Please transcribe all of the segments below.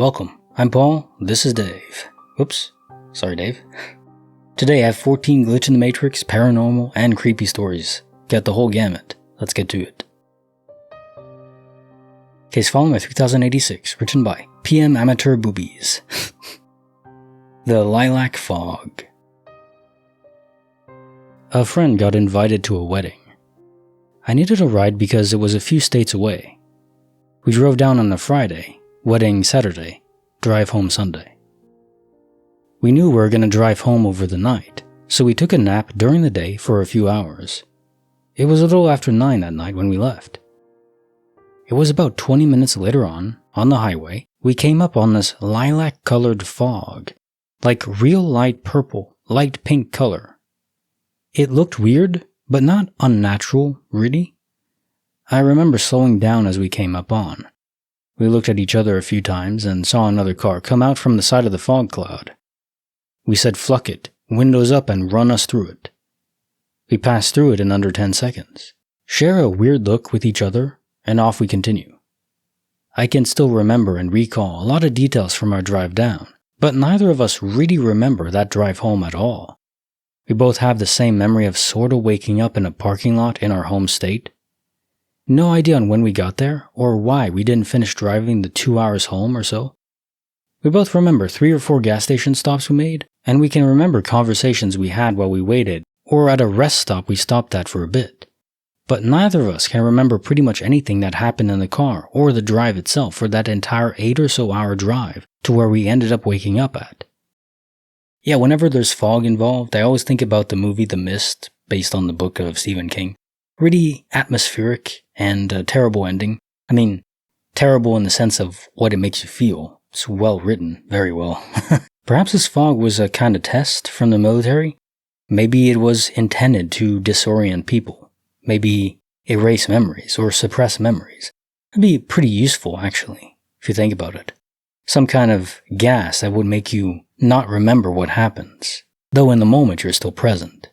Welcome, I'm Paul, this is Dave. Whoops, sorry Dave. Today I have 14 Glitch in the Matrix, paranormal, and creepy stories. Got the whole gamut. Let's get to it. Case file 3086, written by PM Amateur Boobies. The Lilac Fog. A friend got invited to a wedding. I needed a ride because it was a few states away. We drove down on a Friday, wedding Saturday, drive home Sunday. We knew we were going to drive home over the night, so we took a nap during the day for a few hours. It was a little after 9 that night when we left. It was about 20 minutes later on the highway, we came up on this lilac-colored fog, like real light purple, light pink color. It looked weird, but not unnatural, really. I remember slowing down as we came up on. We looked at each other a few times and saw another car come out from the side of the fog cloud. We said "Fluck it, windows up and run us through it." We passed through it in under 10 seconds, share a weird look with each other, and off we continue. I can still remember and recall a lot of details from our drive down, but neither of us really remember that drive home at all. We both have the same memory of sorta waking up in a parking lot in our home state. No idea on when we got there, or why we didn't finish driving the 2 hours home or so. We both remember 3 or 4 gas station stops we made, and we can remember conversations we had while we waited, or at a rest stop we stopped at for a bit. But neither of us can remember pretty much anything that happened in the car or the drive itself for that entire 8 or so hour drive to where we ended up waking up at. Yeah, whenever there's fog involved, I always think about the movie The Mist, based on the book of Stephen King. Really atmospheric and a terrible ending. I mean, terrible in the sense of what it makes you feel. It's well written, very well. Perhaps this fog was a kind of test from the military. Maybe it was intended to disorient people. Maybe erase memories or suppress memories. It'd be pretty useful, actually, if you think about it. Some kind of gas that would make you not remember what happens, though in the moment you're still present.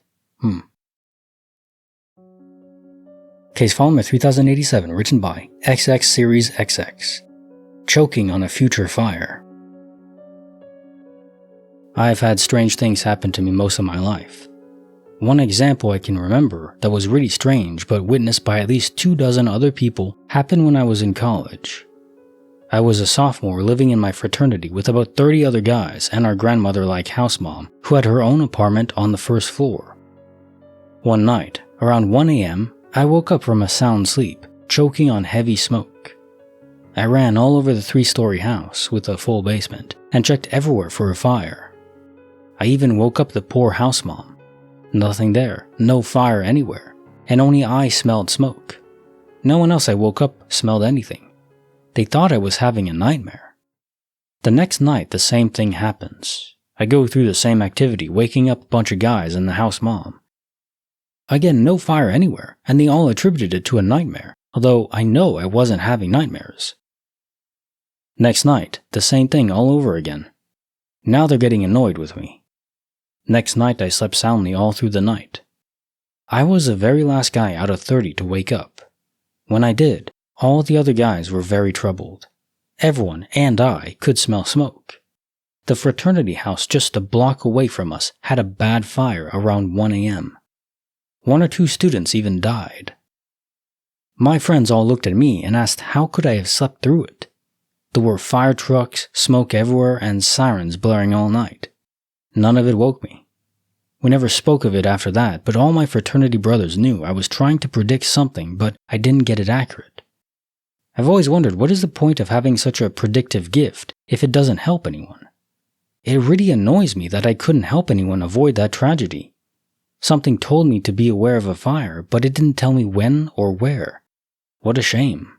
Case file 3087, written by XX Series XX. Choking on a future fire. I've had strange things happen to me most of my life. One example I can remember that was really strange but witnessed by at least 24 other people happened when I was in college. I was a sophomore living in my fraternity with about 30 other guys and our grandmother-like house mom who had her own apartment on the first floor. One night, around 1 a.m., I woke up from a sound sleep, choking on heavy smoke. I ran all over the 3-story house with a full basement and checked everywhere for a fire. I even woke up the poor house mom. Nothing there, no fire anywhere, and only I smelled smoke. No one else I woke up smelled anything. They thought I was having a nightmare. The next night, the same thing happens. I go through the same activity, waking up a bunch of guys and the house mom. Again, no fire anywhere, and they all attributed it to a nightmare, although I know I wasn't having nightmares. Next night, the same thing all over again. Now they're getting annoyed with me. Next night, I slept soundly all through the night. I was the very last guy out of 30 to wake up. When I did, all the other guys were very troubled. Everyone and I could smell smoke. The fraternity house just a block away from us had a bad fire around 1 a.m. 1 or 2 students even died. My friends all looked at me and asked how could I have slept through it. There were fire trucks, smoke everywhere, and sirens blaring all night. None of it woke me. We never spoke of it after that, but all my fraternity brothers knew I was trying to predict something, but I didn't get it accurate. I've always wondered what is the point of having such a predictive gift if it doesn't help anyone. It really annoys me that I couldn't help anyone avoid that tragedy. Something told me to be aware of a fire, but it didn't tell me when or where. What a shame.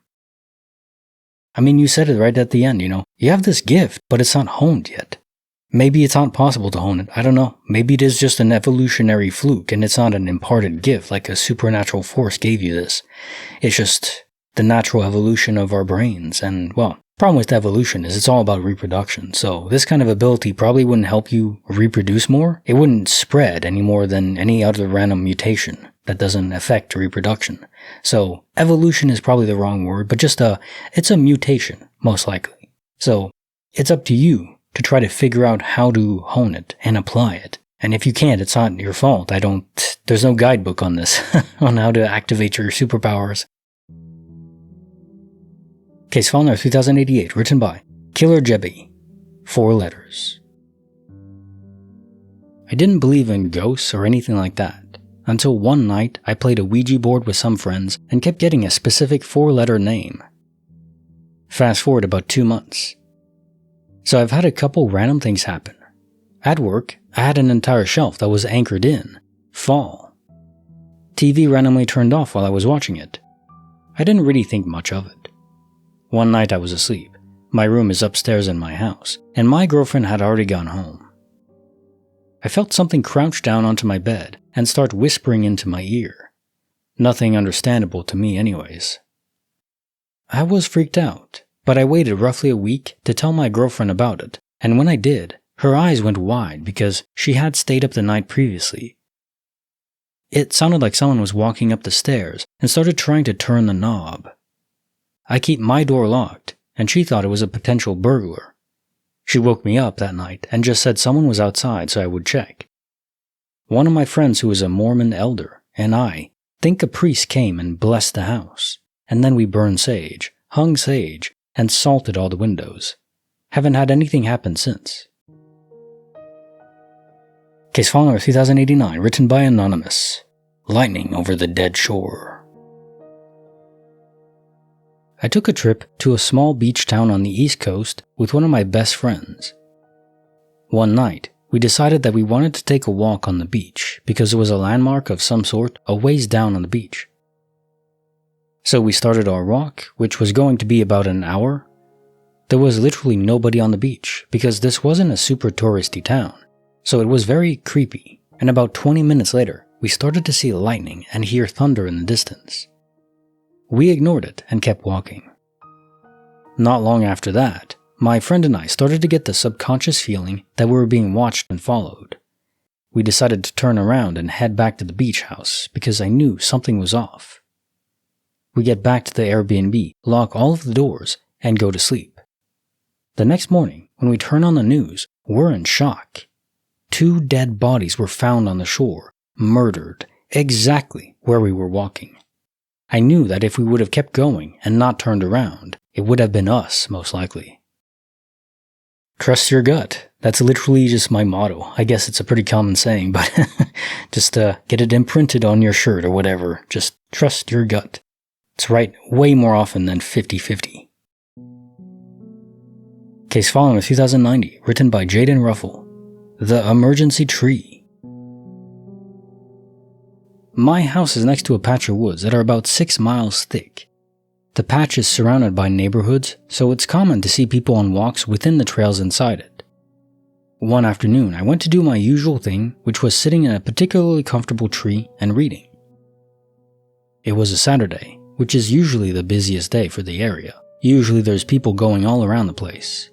I mean, you said it right at the end, You have this gift, but it's not honed yet. Maybe it's not possible to hone it, I don't know. Maybe it is just an evolutionary fluke and it's not an imparted gift like a supernatural force gave you this. It's just the natural evolution of our brains, and, well, problem with evolution is it's all about reproduction, so this kind of ability probably wouldn't help you reproduce more. It wouldn't spread any more than any other random mutation that doesn't affect reproduction. So evolution is probably the wrong word, but it's a mutation, most likely. So It's up to you to try to figure out how to hone it and apply it. And if you can't, it's not your fault. There's no guidebook on this, on how to activate your superpowers. Case file number 3088, written by Killer Jebby. 4 letters. I didn't believe in ghosts or anything like that, until one night I played a Ouija board with some friends and kept getting a specific 4-letter name. Fast forward about 2 months. So I've had a couple random things happen. At work, I had an entire shelf that was anchored in fall. TV randomly turned off while I was watching it. I didn't really think much of it. One night I was asleep. My room is upstairs in my house, and my girlfriend had already gone home. I felt something crouch down onto my bed and start whispering into my ear. Nothing understandable to me anyways. I was freaked out, but I waited roughly a week to tell my girlfriend about it, and when I did, her eyes went wide because she had stayed up the night previously. It sounded like someone was walking up the stairs and started trying to turn the knob. I keep my door locked, and she thought it was a potential burglar. She woke me up that night and just said someone was outside so I would check. One of my friends who is a Mormon elder and I think a priest came and blessed the house, and then we burned sage, hung sage, and salted all the windows. Haven't had anything happen since. Case file number 3089, written by Anonymous. Lightning over the dead shore. I took a trip to a small beach town on the East Coast with one of my best friends. One night, we decided that we wanted to take a walk on the beach because it was a landmark of some sort a ways down on the beach. So we started our walk, which was going to be about an hour. There was literally nobody on the beach because this wasn't a super touristy town, so it was very creepy, and about 20 minutes later, we started to see lightning and hear thunder in the distance. We ignored it and kept walking. Not long after that, my friend and I started to get the subconscious feeling that we were being watched and followed. We decided to turn around and head back to the beach house because I knew something was off. We get back to the Airbnb, lock all of the doors, and go to sleep. The next morning, when we turn on the news, we're in shock. 2 dead bodies were found on the shore, murdered, exactly where we were walking. I knew that if we would have kept going and not turned around, it would have been us, most likely. Trust your gut. That's literally just my motto. I guess it's a pretty common saying, but just get it imprinted on your shirt or whatever. Just trust your gut. It's right way more often than 50-50. Case file number 3090, written by Jaden Ruffle. The Emergency Tree. My house is next to a patch of woods that are about 6 miles thick. The patch is surrounded by neighborhoods, so it's common to see people on walks within the trails inside it. One afternoon, I went to do my usual thing, which was sitting in a particularly comfortable tree and reading. It was a Saturday, which is usually the busiest day for the area. Usually there's people going all around the place.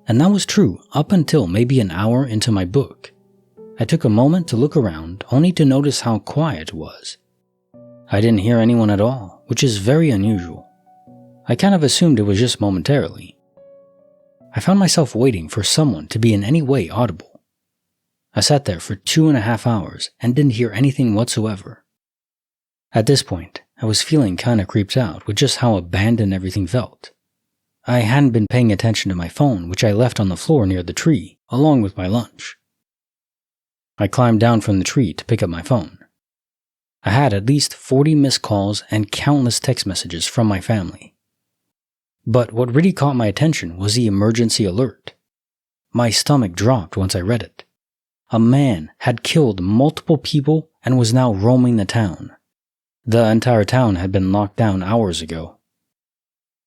And that was true up until maybe an hour into my book. I took a moment to look around, only to notice how quiet it was. I didn't hear anyone at all, which is very unusual. I kind of assumed it was just momentarily. I found myself waiting for someone to be in any way audible. I sat there for 2.5 hours and didn't hear anything whatsoever. At this point, I was feeling kind of creeped out with just how abandoned everything felt. I hadn't been paying attention to my phone, which I left on the floor near the tree, along with my lunch. I climbed down from the tree to pick up my phone. I had at least 40 missed calls and countless text messages from my family. But what really caught my attention was the emergency alert. My stomach dropped once I read it. A man had killed multiple people and was now roaming the town. The entire town had been locked down hours ago.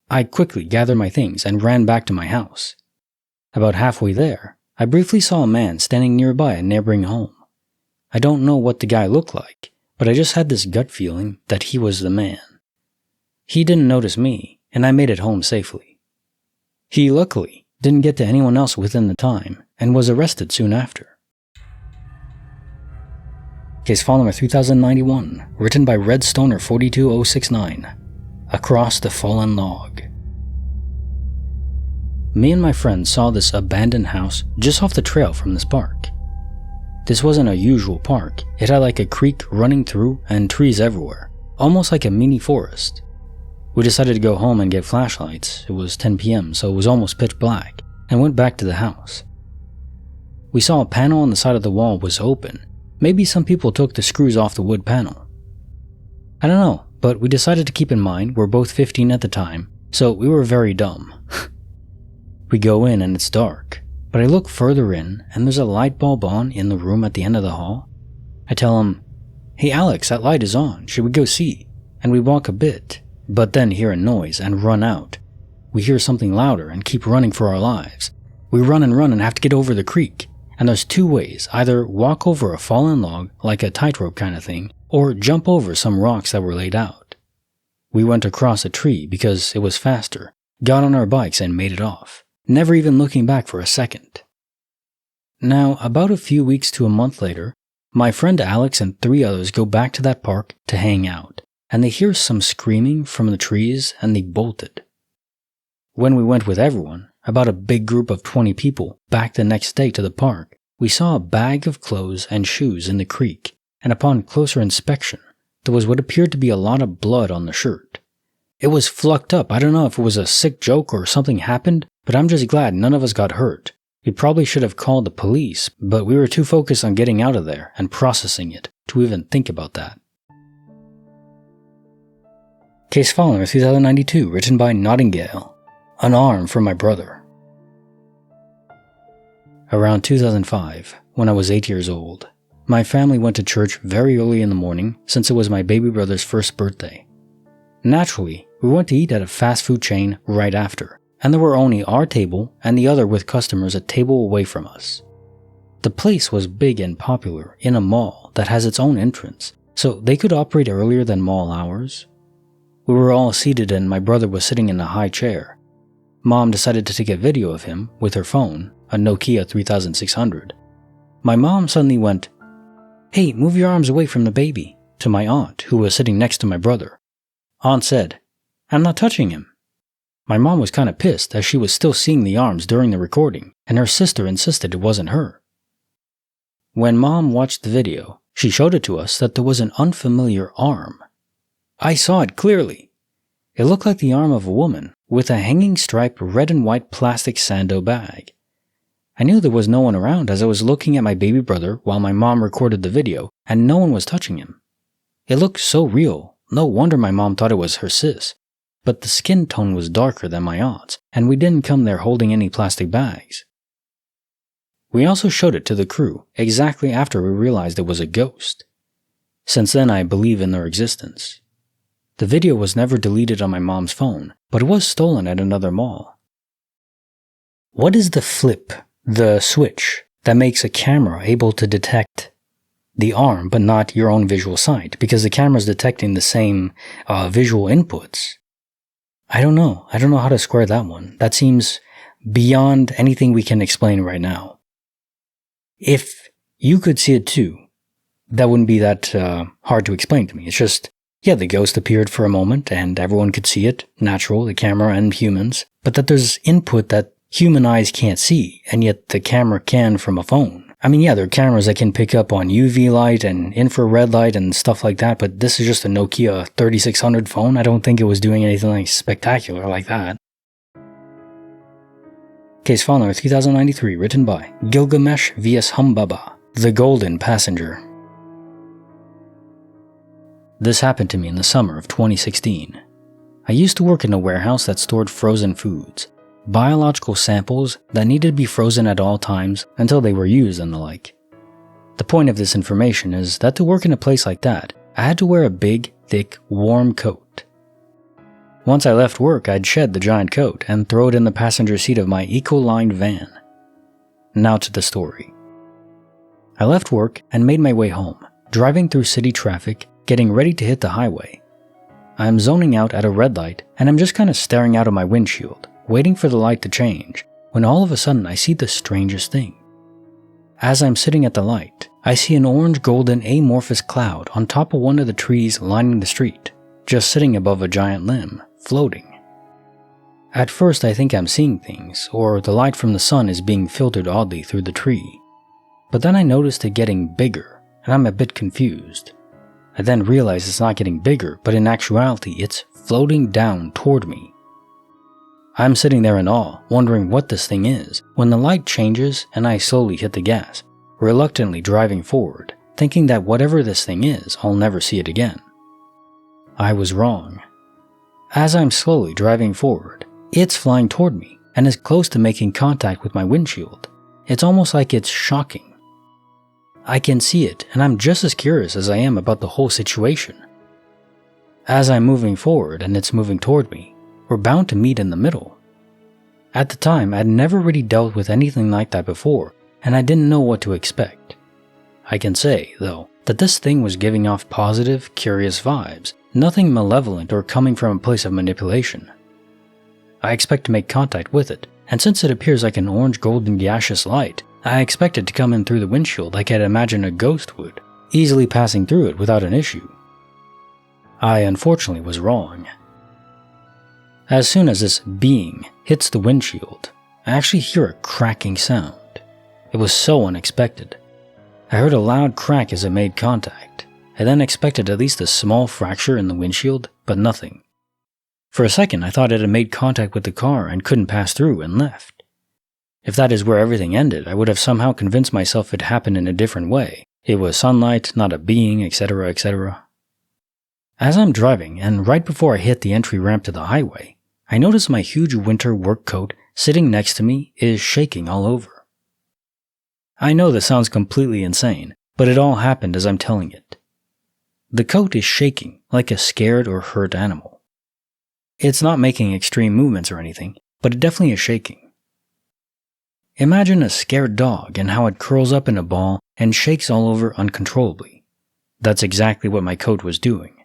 I quickly gathered my things and ran back to my house. About halfway there, I briefly saw a man standing nearby a neighboring home. I don't know what the guy looked like, but I just had this gut feeling that he was the man. He didn't notice me, and I made it home safely. He luckily didn't get to anyone else within the time, and was arrested soon after. Case file number 3091, written by Redstoner 42069. Across the Fallen Log. me and my friends saw this abandoned house just off the trail from this park. This wasn't a usual park. It had like a creek running through and trees everywhere, almost like a mini forest. We decided to go home and get flashlights. It was 10 p.m., so it was almost pitch black, and went back to the house. We saw a panel on the side of the wall was open. Maybe some people took the screws off the wood panel. I don't know, but we decided to keep in mind we're both 15 at the time, so we were very dumb. We go in and it's dark, but I look further in and there's a light bulb on in the room at the end of the hall. I tell him, "Hey Alex, that light is on, should we go see?" And we walk a bit, but then hear a noise and run out. We hear something louder and keep running for our lives. We run and have to get over the creek. And there's two ways, either walk over a fallen log, like a tightrope kind of thing, or jump over some rocks that were laid out. We went across a tree because it was faster, got on our bikes and made it off, never even looking back for a second. Now, about a few weeks to a month later, my friend Alex and 3 others go back to that park to hang out, and they hear some screaming from the trees and they bolted. When we went with everyone, about a big group of 20 people, back the next day to the park, we saw a bag of clothes and shoes in the creek, and upon closer inspection, there was what appeared to be a lot of blood on the shirt. It was flucked up. I don't know if it was a sick joke or something happened, but I'm just glad none of us got hurt. We probably should have called the police, but we were too focused on getting out of there and processing it to even think about that. Case Fowler 2092, written by Nottingale. An arm for my brother. Around 2005, when I was 8 years old, my family went to church very early in the morning since it was my baby brother's first birthday. Naturally, we went to eat at a fast food chain right after, and there were only our table and the other with customers a table away from us. The place was big and popular in a mall that has its own entrance, so they could operate earlier than mall hours. We were all seated and my brother was sitting in a high chair. Mom decided to take a video of him with her phone, a Nokia 3600. My mom suddenly went, "Hey, move your arms away from the baby," to my aunt, who was sitting next to my brother. Aunt said, "I'm not touching him." My mom was kind of pissed as she was still seeing the arms during the recording, and her sister insisted it wasn't her. When Mom watched the video, she showed it to us that there was an unfamiliar arm. I saw it clearly. It looked like the arm of a woman, with a hanging striped red and white plastic sando bag. I knew there was no one around as I was looking at my baby brother while my mom recorded the video, and no one was touching him. It looked so real, no wonder my mom thought it was her sis. But the skin tone was darker than my aunt's, and we didn't come there holding any plastic bags. We also showed it to the crew exactly after we realized it was a ghost. Since then I believe in their existence. The video was never deleted on my mom's phone, but it was stolen at another mall. What is the flip, the switch, that makes a camera able to detect the arm but not your own visual sight, because the camera is detecting the same visual inputs? I don't know how to square that one. That seems beyond anything we can explain right now. If you could see it too, that wouldn't be that hard to explain to me. It's just, yeah, the ghost appeared for a moment and everyone could see it, natural, the camera and humans, but that there's input that human eyes can't see, and yet the camera can from a phone. I mean, yeah, there are cameras that can pick up on UV light and infrared light and stuff like that, but this is just a Nokia 3600 phone. I don't think it was doing anything like spectacular like that. Case file number 3093, written by Gilgamesh vs Humbaba, The Golden Passenger. This happened to me in the summer of 2016. I used to work in a warehouse that stored frozen foods, biological samples that needed to be frozen at all times until they were used and the like. The point of this information is that to work in a place like that, I had to wear a big, thick, warm coat. Once I left work, I'd shed the giant coat and throw it in the passenger seat of my eco-lined van. Now to the story. I left work and made my way home, driving through city traffic, getting ready to hit the highway. I'm zoning out at a red light and I'm just kind of staring out of my windshield, waiting for the light to change, when all of a sudden I see the strangest thing. As I'm sitting at the light, I see an orange-golden amorphous cloud on top of one of the trees lining the street, just sitting above a giant limb, floating. At first I think I'm seeing things, or the light from the sun is being filtered oddly through the tree. But then I noticed it getting bigger, and I'm a bit confused. I then realize it's not getting bigger, but in actuality it's floating down toward me. I'm sitting there in awe, wondering what this thing is, when the light changes and I slowly hit the gas, reluctantly driving forward, thinking that whatever this thing is, I'll never see it again. I was wrong. As I'm slowly driving forward, it's flying toward me and is close to making contact with my windshield. It's almost like it's shocking. I can see it, and I'm just as curious as I am about the whole situation. As I'm moving forward and it's moving toward me, we're bound to meet in the middle. At the time, I'd never really dealt with anything like that before, and I didn't know what to expect. I can say, though, that this thing was giving off positive, curious vibes, nothing malevolent or coming from a place of manipulation. I expect to make contact with it, and since it appears like an orange-golden gaseous light, I expect it to come in through the windshield like I'd imagine a ghost would, easily passing through it without an issue. I unfortunately was wrong. As soon as this being hits the windshield, I actually hear a cracking sound. It was so unexpected. I heard a loud crack as it made contact. I then expected at least a small fracture in the windshield, but nothing. For a second, I thought it had made contact with the car and couldn't pass through and left. If that is where everything ended, I would have somehow convinced myself it happened in a different way. It was sunlight, not a being, etc., etc. As I'm driving, and right before I hit the entry ramp to the highway, I notice my huge winter work coat sitting next to me is shaking all over. I know this sounds completely insane, but it all happened as I'm telling it. The coat is shaking like a scared or hurt animal. It's not making extreme movements or anything, but it definitely is shaking. Imagine a scared dog and how it curls up in a ball and shakes all over uncontrollably. That's exactly what my coat was doing.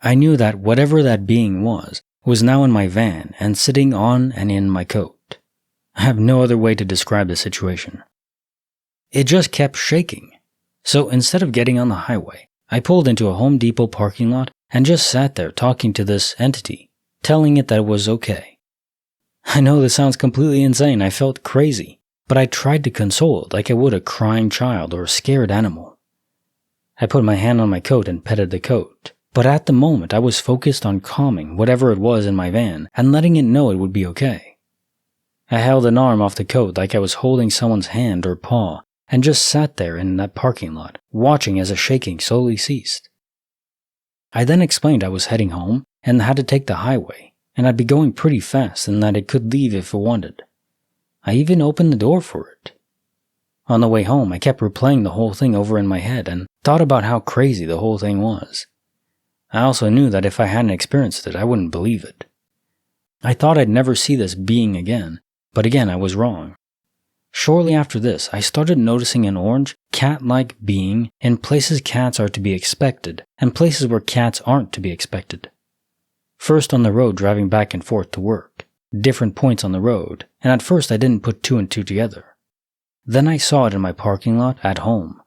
I knew that whatever that being was now in my van and sitting on and in my coat. I have no other way to describe the situation. It just kept shaking. So instead of getting on the highway, I pulled into a Home Depot parking lot and just sat there talking to this entity, telling it that it was okay. I know this sounds completely insane, I felt crazy, but I tried to console it like I would a crying child or a scared animal. I put my hand on my coat and petted the coat, but at the moment I was focused on calming whatever it was in my van and letting it know it would be okay. I held an arm off the coat like I was holding someone's hand or paw and just sat there in that parking lot, watching as the shaking slowly ceased. I then explained I was heading home and had to take the highway, and I'd be going pretty fast and that it could leave if it wanted. I even opened the door for it. On the way home, I kept replaying the whole thing over in my head and thought about how crazy the whole thing was. I also knew that if I hadn't experienced it, I wouldn't believe it. I thought I'd never see this being again, but again I was wrong. Shortly after this, I started noticing an orange, cat-like being in places cats are to be expected and places where cats aren't to be expected. First on the road driving back and forth to work, different points on the road, and at first I didn't put two and two together. Then I saw it in my parking lot at home.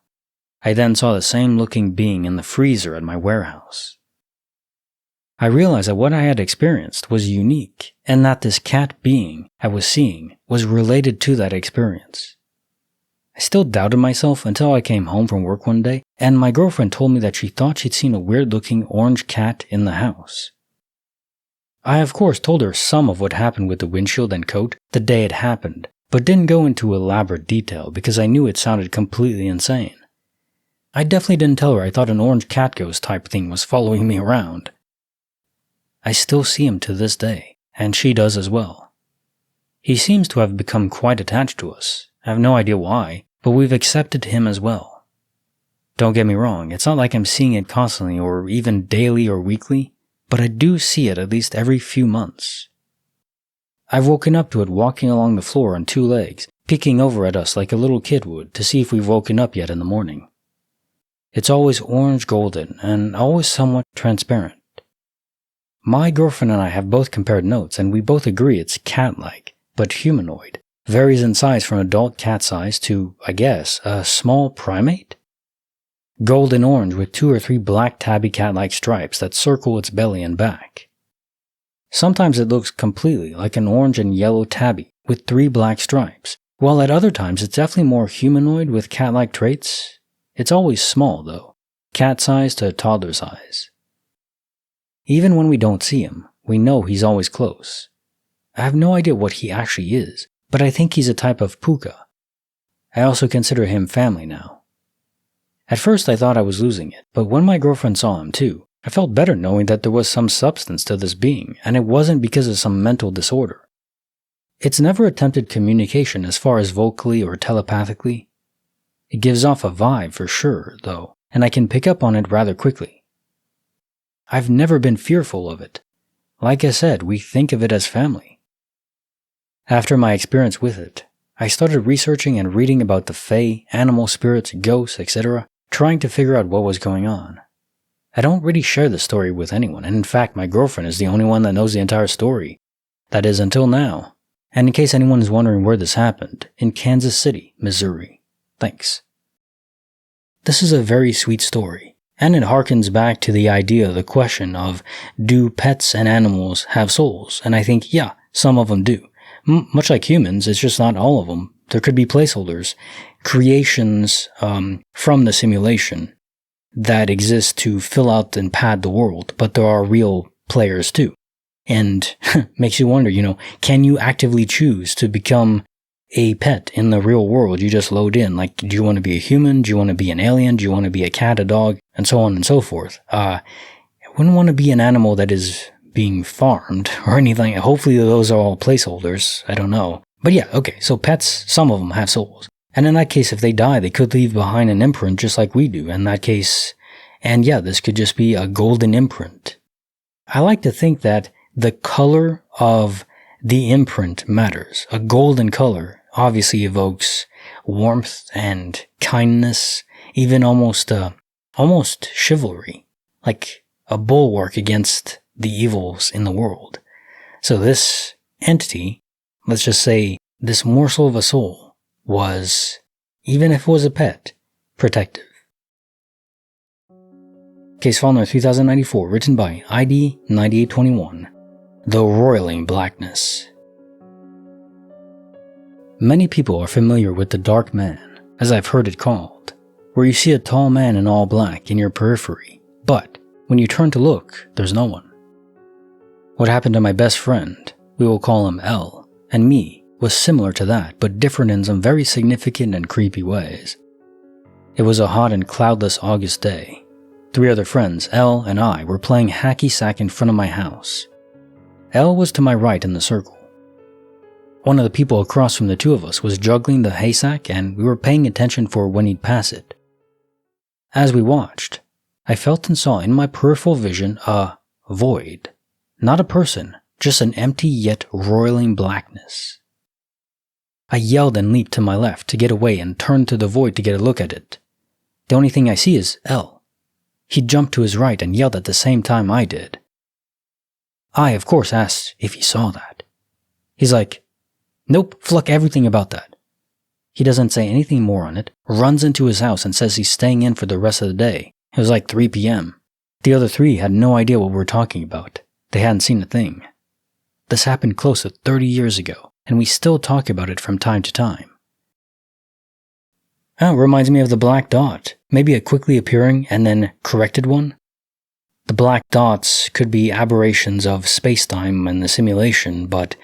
I then saw the same looking being in the freezer at my warehouse. I realized that what I had experienced was unique, and that this cat being I was seeing was related to that experience. I still doubted myself until I came home from work one day, and my girlfriend told me that she thought she'd seen a weird-looking orange cat in the house. I of course told her some of what happened with the windshield and coat the day it happened, but didn't go into elaborate detail because I knew it sounded completely insane. I definitely didn't tell her I thought an orange cat ghost type thing was following me around. I still see him to this day, and she does as well. He seems to have become quite attached to us. I have no idea why, but we've accepted him as well. Don't get me wrong, it's not like I'm seeing it constantly or even daily or weekly, but I do see it at least every few months. I've woken up to it walking along the floor on two legs, peeking over at us like a little kid would to see if we've woken up yet in the morning. It's always orange golden and always somewhat transparent. My girlfriend and I have both compared notes and we both agree it's cat-like, but humanoid, varies in size from adult cat size to, I guess, a small primate? Golden orange with 2 or 3 black tabby cat-like stripes that circle its belly and back. Sometimes it looks completely like an orange and yellow tabby with 3 black stripes, while at other times it's definitely more humanoid with cat-like traits. It's always small though, cat size to toddler size. Even when we don't see him, we know he's always close. I have no idea what he actually is, but I think he's a type of puka. I also consider him family now. At first I thought I was losing it, but when my girlfriend saw him too, I felt better knowing that there was some substance to this being, and it wasn't because of some mental disorder. It's never attempted communication as far as vocally or telepathically. It gives off a vibe for sure, though, and I can pick up on it rather quickly. I've never been fearful of it. Like I said, we think of it as family. After my experience with it, I started researching and reading about the fae, animal spirits, ghosts, etc., trying to figure out what was going on. I don't really share the story with anyone, and in fact my girlfriend is the only one that knows the entire story. That is until now. And in case anyone is wondering where this happened, in Kansas City, Missouri. Thanks. This is a very sweet story, and it harkens back to the idea of the question of, do pets and animals have souls? And I think, yeah, some of them do. Much like humans, it's just not all of them. There could be placeholders, creations from the simulation that exist to fill out and pad the world, but there are real players too. And makes you wonder, can you actively choose to become a pet in the real world? You just load in, like, do you want to be a human? Do you want to be an alien? Do you want to be a cat, a dog, and so on and so forth? I wouldn't want to be an animal that is being farmed or anything. Hopefully those are all placeholders. I don't know. But yeah, okay, so pets, some of them have souls. And in that case, if they die, they could leave behind an imprint just like we do. In that case, and yeah, this could just be a golden imprint. I like to think that the color of the imprint matters. A golden color obviously evokes warmth and kindness, even almost chivalry, like a bulwark against the evils in the world. So this entity, let's just say this morsel of a soul, was, even if it was a pet, protective. Case file number 3094, written by ID 9821. The Roiling Blackness. Many people are familiar with the Dark Man, as I've heard it called, where you see a tall man in all black in your periphery, but when you turn to look, there's no one. What happened to my best friend, we will call him L, and me, was similar to that, but different in some very significant and creepy ways. It was a hot and cloudless August day. 3 other friends, L and I, were playing hacky sack in front of my house. L was to my right in the circle. One of the people across from the 2 of us was juggling the haystack, and we were paying attention for when he'd pass it. As we watched, I felt and saw in my peripheral vision a void. Not a person, just an empty yet roiling blackness. I yelled and leaped to my left to get away and turned to the void to get a look at it. The only thing I see is L. He jumped to his right and yelled at the same time I did. I, of course, asked if he saw that. He's like, nope, fuck everything about that. He doesn't say anything more on it, runs into his house and says he's staying in for the rest of the day. It was like 3 p.m. The other 3 had no idea what we were talking about. They hadn't seen a thing. This happened close to 30 years ago, and we still talk about it from time to time. Oh, it reminds me of the black dot, maybe a quickly appearing and then corrected one. The black dots could be aberrations of space-time and the simulation, but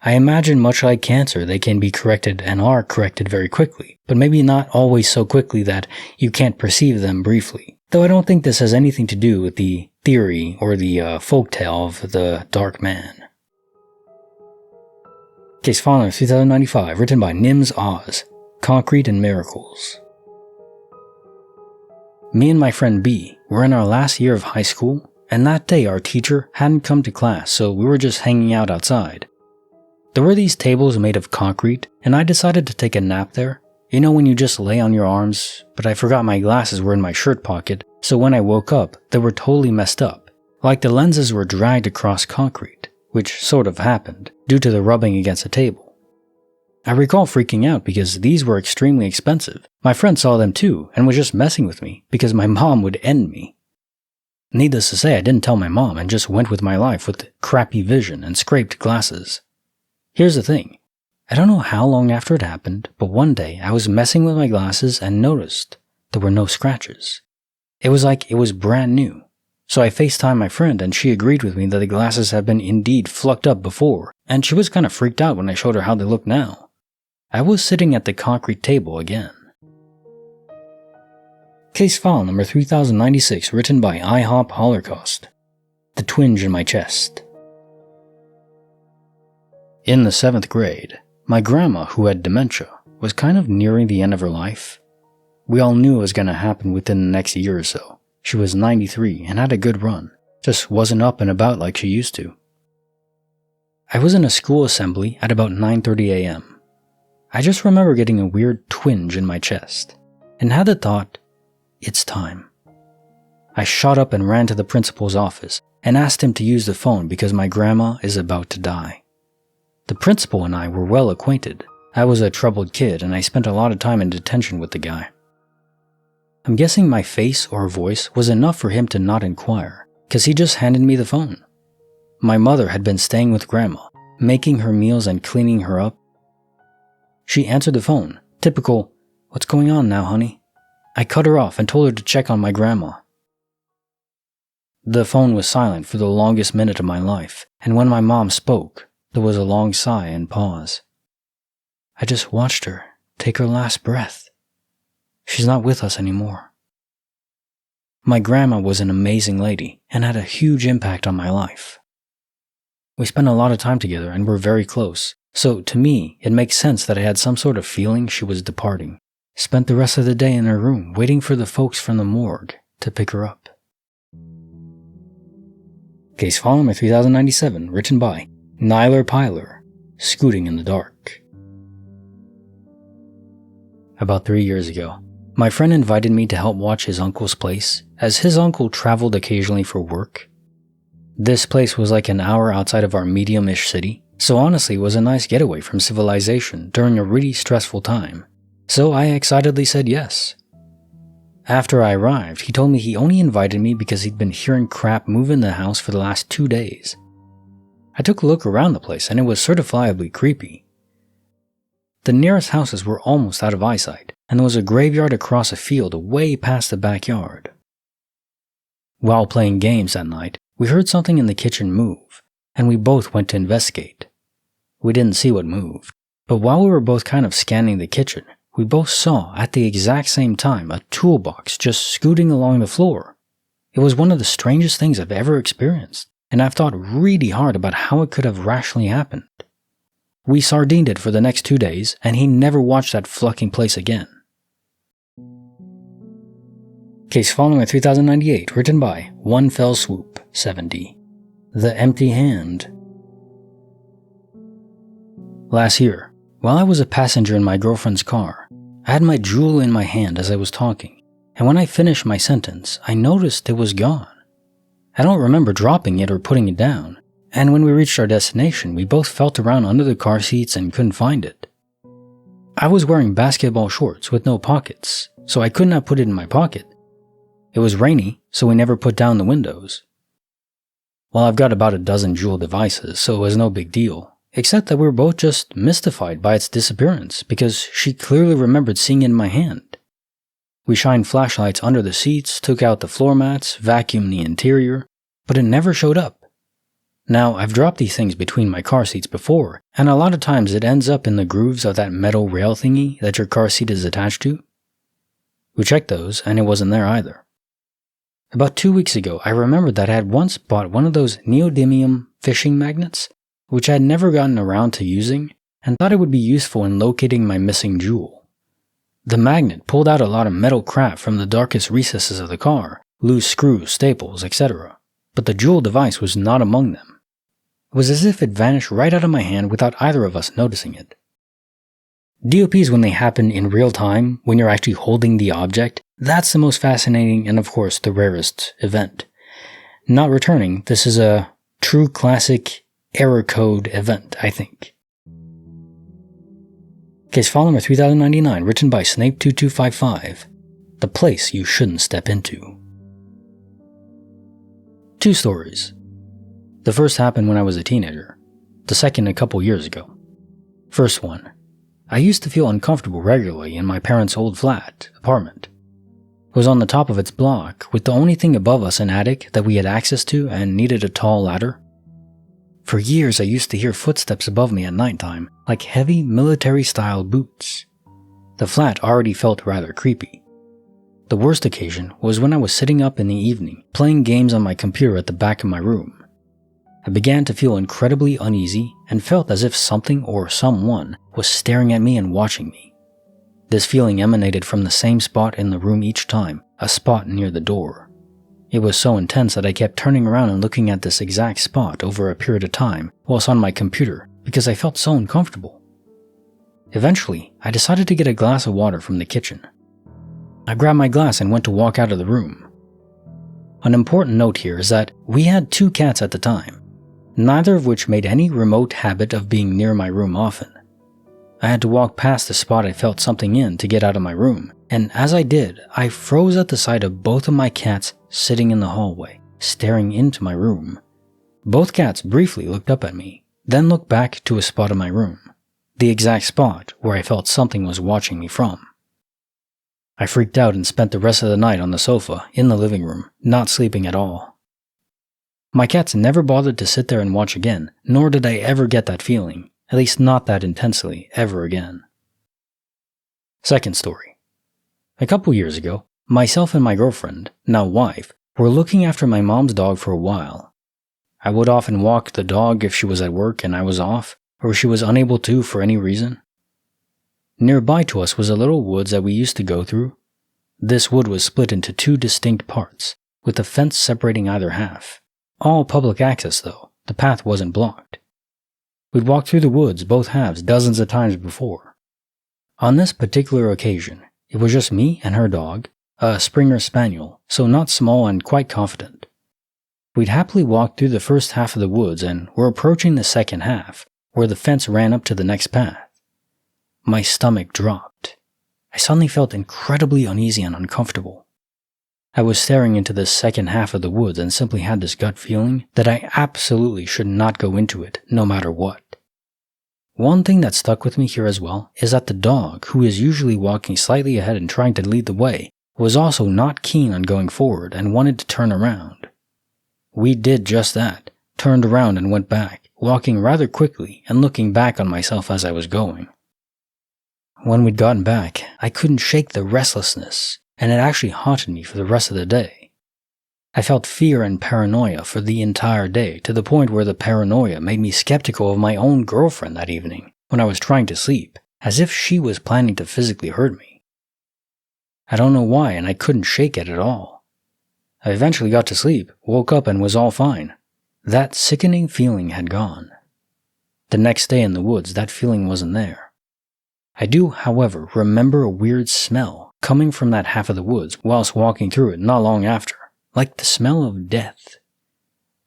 I imagine much like cancer, they can be corrected and are corrected very quickly, but maybe not always so quickly that you can't perceive them briefly. Though I don't think this has anything to do with the theory or the folktale of the Dark Man. Case file number 3095, written by Nims Oz, Concrete and Miracles. Me and my friend B were in our last year of high school, and that day our teacher hadn't come to class, so we were just hanging out outside. There were these tables made of concrete, and I decided to take a nap there. You know when you just lay on your arms, but I forgot my glasses were in my shirt pocket, so when I woke up, they were totally messed up, like the lenses were dragged across concrete, which sort of happened, due to the rubbing against the table. I recall freaking out because these were extremely expensive. My friend saw them too, and was just messing with me, because my mom would end me. Needless to say, I didn't tell my mom and just went with my life with crappy vision and scraped glasses. Here's the thing. I don't know how long after it happened, but one day I was messing with my glasses and noticed there were no scratches. It was like it was brand new. So I FaceTimed my friend and she agreed with me that the glasses had been indeed flucked up before, and she was kind of freaked out when I showed her how they look now. I was sitting at the concrete table again. Case file number 3096, written by IHOP Holocaust. The twinge in my chest. In the 7th grade, my grandma, who had dementia, was kind of nearing the end of her life. We all knew it was going to happen within the next year or so. She was 93 and had a good run, just wasn't up and about like she used to. I was in a school assembly at about 9:30 a.m. I just remember getting a weird twinge in my chest, and had the thought, it's time. I shot up and ran to the principal's office and asked him to use the phone because my grandma is about to die. The principal and I were well acquainted. I was a troubled kid and I spent a lot of time in detention with the guy. I'm guessing my face or voice was enough for him to not inquire, because he just handed me the phone. My mother had been staying with grandma, making her meals and cleaning her up. She answered the phone, typical, "What's going on now, honey?" I cut her off and told her to check on my grandma. The phone was silent for the longest minute of my life, and when my mom spoke, there was a long sigh and pause. I just watched her take her last breath. She's not with us anymore. My grandma was an amazing lady and had a huge impact on my life. We spent a lot of time together and were very close, so to me, it makes sense that I had some sort of feeling she was departing. Spent the rest of the day in her room waiting for the folks from the morgue to pick her up. Case file number 3097, written by Nyler Pyler, Scooting in the Dark. About 3 years ago, my friend invited me to help watch his uncle's place, as his uncle traveled occasionally for work. This place was like an hour outside of our medium-ish city, so honestly it was a nice getaway from civilization during a really stressful time, so I excitedly said yes. After I arrived, he told me he only invited me because he'd been hearing crap move in the house for the last 2 days. I took a look around the place and it was certifiably creepy. The nearest houses were almost out of eyesight, and there was a graveyard across a field way past the backyard. While playing games that night, we heard something in the kitchen move, and we both went to investigate. We didn't see what moved, but while we were both kind of scanning the kitchen, we both saw at the exact same time a toolbox just scooting along the floor. It was one of the strangest things I've ever experienced, and I've thought really hard about how it could have rationally happened. We sardined it for the next 2 days, and he never watched that fucking place again. Case file number 3098, written by One Fell Swoop, 70. The Empty Hand. Last year, while I was a passenger in my girlfriend's car, I had my jewel in my hand as I was talking, and when I finished my sentence, I noticed it was gone. I don't remember dropping it or putting it down, and when we reached our destination, we both felt around under the car seats and couldn't find it. I was wearing basketball shorts with no pockets, so I could not put it in my pocket. It was rainy, so we never put down the windows. Well, I've got about a dozen jewel devices, so it was no big deal, except that we were both just mystified by its disappearance because she clearly remembered seeing it in my hand. We shined flashlights under the seats, took out the floor mats, vacuumed the interior, but it never showed up. Now, I've dropped these things between my car seats before, and a lot of times it ends up in the grooves of that metal rail thingy that your car seat is attached to. We checked those, and it wasn't there either. About 2 weeks ago, I remembered that I had once bought one of those neodymium fishing magnets, which I had never gotten around to using, and thought it would be useful in locating my missing jewel. The magnet pulled out a lot of metal crap from the darkest recesses of the car, loose screws, staples, etc., but the jewel device was not among them. It was as if it vanished right out of my hand without either of us noticing it. DOPs, when they happen in real time, when you're actually holding the object, that's the most fascinating and of course the rarest event. Not returning, this is a true classic error code event, I think. Case file number 3099, written by Snape2255. The Place You Shouldn't Step Into. Two stories. The first happened when I was a teenager. The second a couple years ago. First one. I used to feel uncomfortable regularly in my parents' old apartment. It was on the top of its block, with the only thing above us an attic that we had access to and needed a tall ladder. For years I used to hear footsteps above me at nighttime, like heavy military-style boots. The flat already felt rather creepy. The worst occasion was when I was sitting up in the evening, playing games on my computer at the back of my room. I began to feel incredibly uneasy and felt as if something or someone was staring at me and watching me. This feeling emanated from the same spot in the room each time, a spot near the door. It was so intense that I kept turning around and looking at this exact spot over a period of time whilst on my computer because I felt so uncomfortable. Eventually, I decided to get a glass of water from the kitchen. I grabbed my glass and went to walk out of the room. An important note here is that we had 2 cats at the time, neither of which made any remote habit of being near my room often. I had to walk past the spot I felt something in to get out of my room, and as I did, I froze at the sight of both of my cats sitting in the hallway, staring into my room. Both cats briefly looked up at me, then looked back to a spot in my room, the exact spot where I felt something was watching me from. I freaked out and spent the rest of the night on the sofa in the living room, not sleeping at all. My cats never bothered to sit there and watch again, nor did I ever get that feeling. At least not that intensely, ever again. Second story. A couple years ago, myself and my girlfriend, now wife, were looking after my mom's dog for a while. I would often walk the dog if she was at work and I was off, or she was unable to for any reason. Nearby to us was a little woods that we used to go through. This wood was split into 2 distinct parts, with a fence separating either half. All public access though, the path wasn't blocked. We'd walked through the woods, both halves, dozens of times before. On this particular occasion, it was just me and her dog, a Springer Spaniel, so not small and quite confident. We'd happily walked through the first half of the woods and were approaching the second half, where the fence ran up to the next path. My stomach dropped. I suddenly felt incredibly uneasy and uncomfortable. I was staring into the second half of the woods and simply had this gut feeling that I absolutely should not go into it, no matter what. One thing that stuck with me here as well is that the dog, who is usually walking slightly ahead and trying to lead the way, was also not keen on going forward and wanted to turn around. We did just that, turned around and went back, walking rather quickly and looking back on myself as I was going. When we'd gotten back, I couldn't shake the restlessness, and it actually haunted me for the rest of the day. I felt fear and paranoia for the entire day, to the point where the paranoia made me skeptical of my own girlfriend that evening when I was trying to sleep, as if she was planning to physically hurt me. I don't know why, and I couldn't shake it at all. I eventually got to sleep, woke up, and was all fine. That sickening feeling had gone. The next day in the woods, that feeling wasn't there. I do, however, remember a weird smell coming from that half of the woods whilst walking through it not long after, like the smell of death.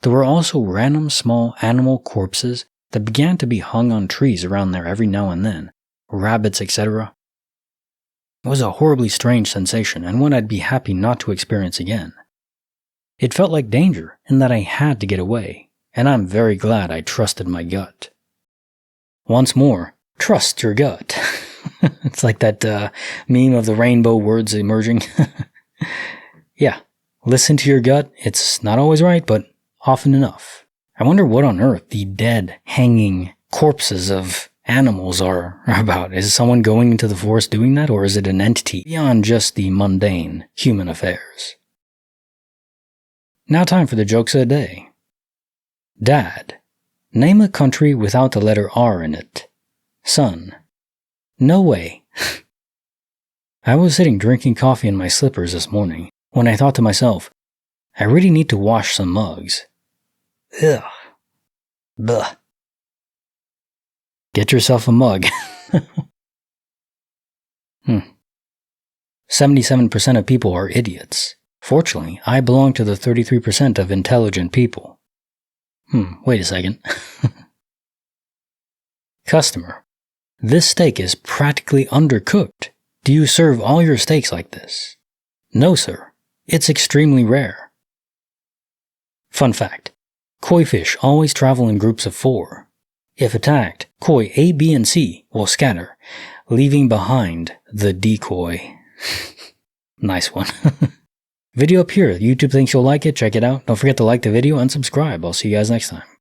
There were also random small animal corpses that began to be hung on trees around there every now and then, rabbits, etc. It was a horribly strange sensation and one I'd be happy not to experience again. It felt like danger in that I had to get away, and I'm very glad I trusted my gut. Once more, trust your gut. It's like that meme of the rainbow words emerging. Yeah, listen to your gut. It's not always right, but often enough. I wonder what on earth the dead, hanging corpses of animals are about. Is someone going into the forest doing that, or is it an entity beyond just the mundane human affairs? Now time for the jokes of the day. Dad, name a country without the letter R in it. Son, no way. I was sitting drinking coffee in my slippers this morning when I thought to myself, I really need to wash some mugs. Ugh. Bleh. Get yourself a mug. 77% of people are idiots. Fortunately, I belong to the 33% of intelligent people. Wait a second. Customer, this steak is practically undercooked. Do you serve all your steaks like this? No, sir. It's extremely rare. Fun fact: koi fish always travel in groups of 4. If attacked, koi A, B, and C will scatter, leaving behind the decoy. Nice one. Video up here. YouTube thinks you'll like it. Check it out. Don't forget to like the video and subscribe. I'll see you guys next time.